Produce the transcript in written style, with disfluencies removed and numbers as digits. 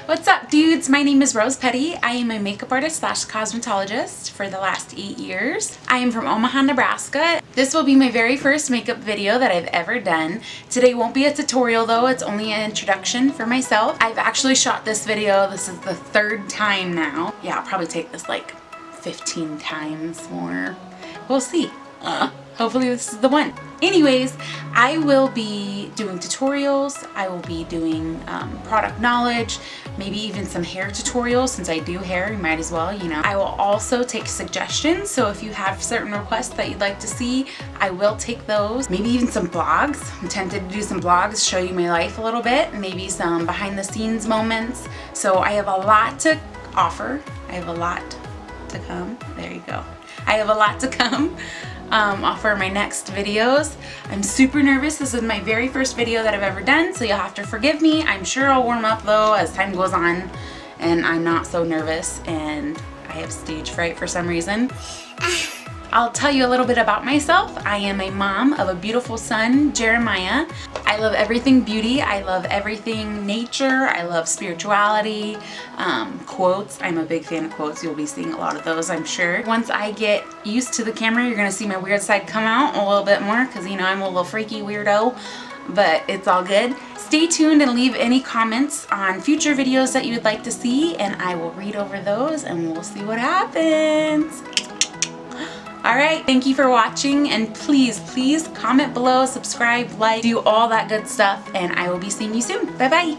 What's up, dudes? My name is Rose Petty. I am a makeup artist slash cosmetologist for the last 8 years. I am from Omaha, Nebraska. This will be my very first makeup video that I've ever done. Today won't be a tutorial though, it's only an introduction for myself. I've actually shot this video. This is the 3rd time now. Yeah, I'll probably take this like 15 times more. We'll see. Hopefully this is the one. Anyways, I will be doing tutorials. I will be doing product knowledge, maybe even some hair tutorials. Since I do hair, you might as well, you know. I will also take suggestions. So if you have certain requests that you'd like to see, I will take those. Maybe even some vlogs. I'm tempted to do some vlogs, show you my life a little bit. Maybe some behind the scenes moments. So I have a lot to offer. I have a lot to come. There you go. I have a lot to come. For my next videos. I'm super nervous. This is my very first video that I've ever done, so you'll have to forgive me. I'm sure I'll warm up though as time goes on, and I'm not so nervous, and I have stage fright for some reason. I'll tell you a little bit about myself. I am a mom of a beautiful son, Jeremiah. I love everything beauty. I love everything nature. I love spirituality, quotes. I'm a big fan of quotes. You'll be seeing a lot of those, I'm sure. Once I get used to the camera, you're gonna see my weird side come out a little bit more because, you know, I'm a little freaky weirdo, but it's all good. Stay tuned and leave any comments on future videos that you would like to see, and I will read over those and we'll see what happens. Alright, thank you for watching, and please comment below, subscribe, like, do all that good stuff, and I will be seeing you soon. Bye bye!